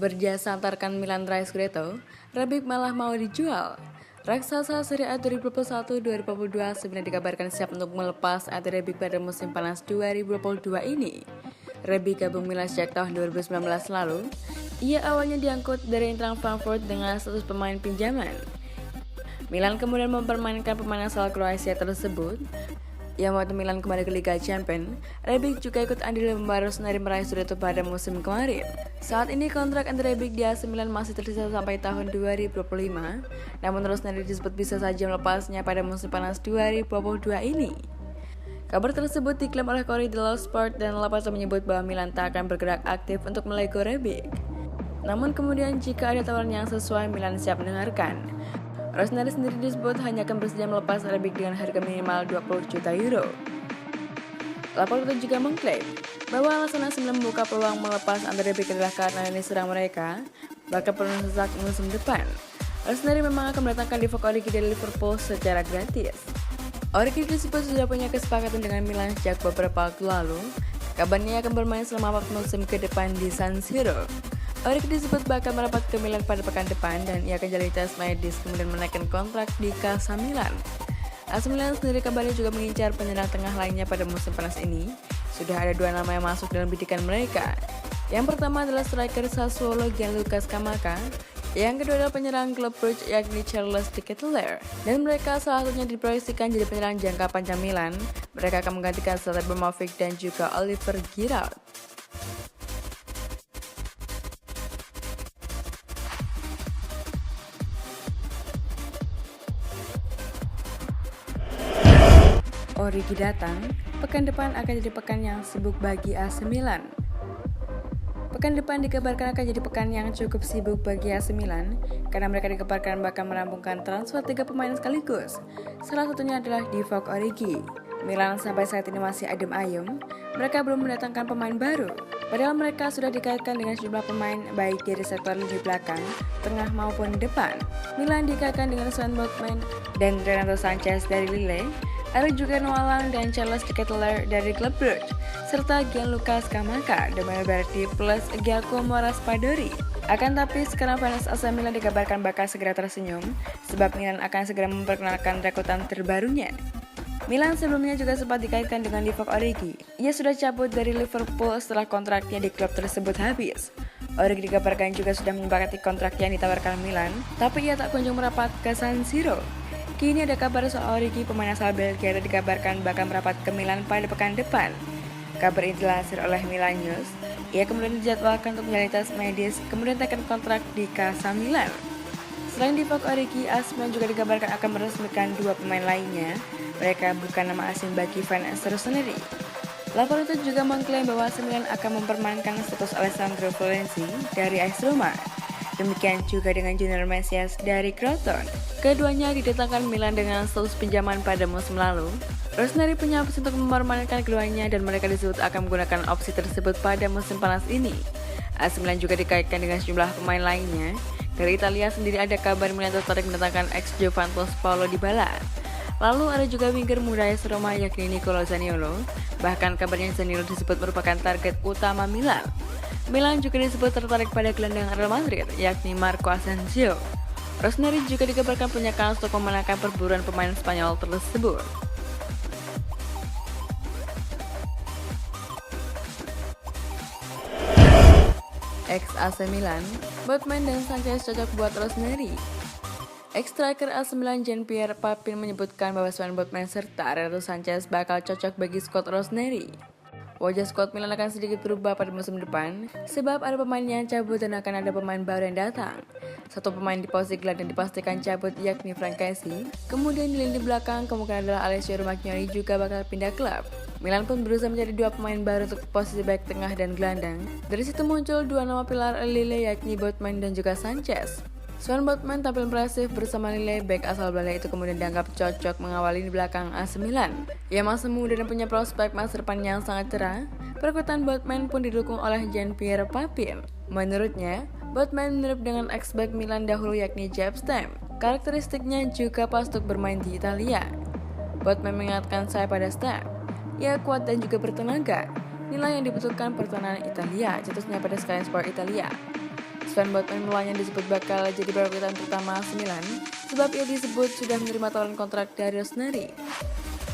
Berjasa antarkan Milan raih Scudetto, Rebic malah mau dijual. Raksasa Serie A 2021-2022 sebenarnya dikabarkan siap untuk melepas Ante Rebic pada musim panas 2022 ini. Rebic gabung Milan sejak tahun 2019 lalu. Ia awalnya diangkut dari Eintracht Frankfurt dengan status pemain pinjaman. Milan kemudian mempermainkan pemain asal Kroasia tersebut. Yang waktu Milan kembali ke Liga Champions, Rebic juga ikut andil membawa Rossoneri meraih Scudetto pada musim kemarin. Saat ini kontrak Ante Rebic di AC Milan masih tersisa sampai tahun 2025, namun Rossoneri disebut bisa saja melepasnya pada musim panas 2022 ini. Kabar tersebut diklaim oleh Corriere dello Sport dan Laporta menyebut bahwa Milan tak akan bergerak aktif untuk melego Rebic. Namun kemudian jika ada tawaran yang sesuai, Milan siap mendengarkan. Rossoneri sendiri disebut hanya akan bersedia melepas Rebic dengan harga minimal 20 juta euro. Laporta juga mengklaim bahwa alasan AC Milan membuka peluang melepas Ante Rebic adalah karena ini serang mereka bakal penuh sesak musim depan. Rossoneri memang akan mendatangkan Divock Origi dari Liverpool secara gratis. Origi disebut sudah punya kesepakatan dengan Milan sejak beberapa waktu lalu. Kabarnya akan bermain selama 4 musim ke depan di San Siro. Origi disebut bakal merapat ke Milan pada pekan depan dan ia akan jalani tes medis kemudian menaikkan kontrak di Casa Milan. AC Milan sendiri kabarnya juga mengincar penyerang tengah lainnya pada musim panas ini. Sudah ada 2 nama yang masuk dalam bidikan mereka. Yang pertama adalah striker Sassuolo Gianluca Scamacca. Yang kedua adalah penyerang klub Bruges yakni Charles de Ketelaere. Dan mereka salah satunya diproyeksikan jadi penyerang jangka panjang Milan. Mereka akan menggantikan Zlatan Ibrahimovic dan juga Oliver Giroud. Origi datang, pekan depan akan jadi pekan yang sibuk bagi AC Milan. Pekan depan dikabarkan akan jadi pekan yang cukup sibuk bagi AC Milan karena mereka dikabarkan bakal merampungkan transfer 3 pemain sekaligus. Salah satunya adalah Divock Origi. Milan sampai saat ini masih adem ayem, mereka belum mendatangkan pemain baru. Padahal mereka sudah dikaitkan dengan sejumlah pemain baik dari sektor lini belakang, tengah maupun depan. Milan dikaitkan dengan Sven Botman dan Renato Sanchez dari Lille. Ada juga Noah Lang dan Charles de Ketelaere dari klub Bruges, serta Gianluca Scamacca, Domenico Berardi plus Giacomo Raspadori. Akan tapi sekarang fans AC Milan dikabarkan bakal segera tersenyum, sebab Milan akan segera memperkenalkan rekrutan terbarunya. Milan sebelumnya juga sempat dikaitkan dengan Divock Origi. Ia sudah cabut dari Liverpool setelah kontraknya di klub tersebut habis. Origi dikabarkan juga sudah menyepakati kontrak yang ditawarkan Milan, tapi ia tak kunjung merapat ke San Siro. Kini ada kabar soal Origi, pemain asal Belgia yang dikabarkan bakal merapat ke Milan pada pekan depan. Kabar ini dilansir oleh Milan News. Ia kemudian dijadwalkan untuk menjalani tes medis, kemudian tekan kontrak di Casa Milan. Selain Divock Origi, AC Milan juga dikabarkan akan meresmikan 2 pemain lainnya. Mereka bukan nama asing bagi fans Rossoneri. Laporan itu juga mengklaim bahwa AC Milan akan mempermainkan status Alessandro Florenzi dari AS Roma. Demikian juga dengan Junior Mesias dari Crotone. Keduanya didatangkan Milan dengan status pinjaman pada musim lalu. Rossoneri punya opsi untuk mempermainkan keduanya dan mereka disebut akan menggunakan opsi tersebut pada musim panas ini. AC Milan juga dikaitkan dengan sejumlah pemain lainnya. Dari Italia sendiri ada kabar Milan tertarik mendatangkan ex Juventus Paulo Dybala. Lalu ada juga winger muda AS Roma yakni Nicolo Zaniolo. Bahkan kabarnya Zaniolo disebut merupakan target utama Milan. Milan juga disebut tertarik pada gelandang Real Madrid yakni Marco Asensio. Rossoneri juga dikabarkan punya kans untuk memenangkan perburuan pemain Spanyol tersebut. Ex AC Milan, Botman dan Sanchez cocok buat Rossoneri. Ex-striker AC Milan Jean-Pierre Papin menyebutkan bahwa Sven Botman serta Renato Sanchez bakal cocok bagi skuad Rossoneri. Wajah skuad Milan akan sedikit berubah pada musim depan, sebab ada pemain yang cabut dan akan ada pemain baru yang datang. Satu pemain di posisi gelandang dipastikan cabut yakni Franck Kessie. Kemudian di lini belakang kemungkinan adalah Alessio Romagnoli juga bakal pindah klub. Milan pun berusaha mencari 2 pemain baru untuk posisi back tengah dan gelandang. Dari situ muncul 2 nama pilar Lille yakni Botman dan juga Sanchez. Sven Botman tampil impresif bersama Lille, bek asal Belanda itu kemudian dianggap cocok mengawali di belakang AC Milan. Ia masih muda dan punya prospek masa depan yang sangat cerah. Perekrutan Botman pun didukung oleh Jean-Pierre Papin. Menurutnya, Botman mirip dengan ex-back Milan dahulu yakni Jaap Stam. Karakteristiknya juga pas untuk bermain di Italia. Botman mengingatkan saya pada Stam. Ia kuat dan juga bertenaga. Nilai yang dibutuhkan pertahanan Italia, cetusnya pada Sky Sport Italia. Sven Botman mulanya disebut bakal jadi perebutan pertama AC Milan sebab ia disebut sudah menerima tawaran kontrak dari Rossoneri.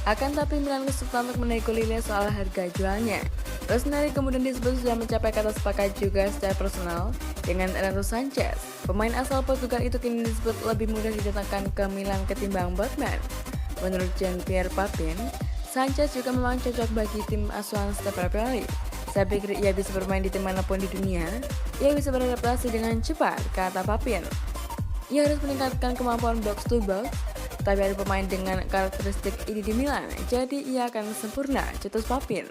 Akan tapi Milan kesulitan untuk menegolir soal harga jualnya. Rossoneri kemudian disebut sudah mencapai kata sepakat juga secara personal dengan Renato Sanchez. Pemain asal Portugal itu kini disebut lebih mudah didatangkan ke Milan ketimbang Botman. Menurut Jean-Pierre Papin, Sanchez juga memang cocok bagi tim asuhan Stefano Pioli. Saya pikir ia bisa bermain di tim manapun di dunia. Ia bisa beradaptasi dengan cepat, kata Papin. Ia harus meningkatkan kemampuan box to box, tapi ada pemain dengan karakteristik ini di Milan, jadi ia akan sempurna, cetus Papin.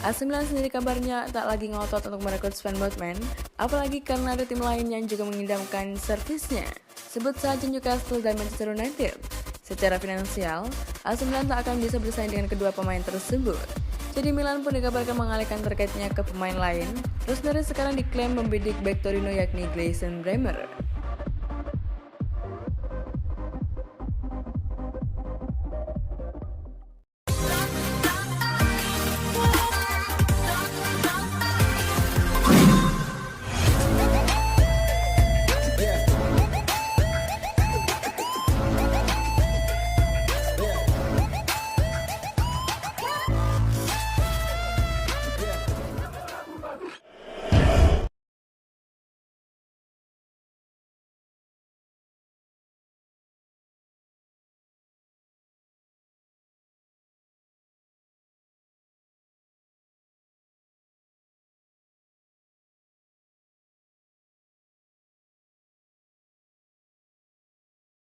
AC Milan sendiri kabarnya tak lagi ngotot untuk merekrut Sven Botman, apalagi karena ada tim lain yang juga mengidamkan servisnya. Sebut saja Newcastle dan Manchester United. Secara finansial, AC Milan tak akan bisa bersaing dengan kedua pemain tersebut. Jadi Milan pun dikabarkan mengalihkan targetnya ke pemain lain. Rossoneri sekarang diklaim membidik bek Torino yakni Gleison Bremer.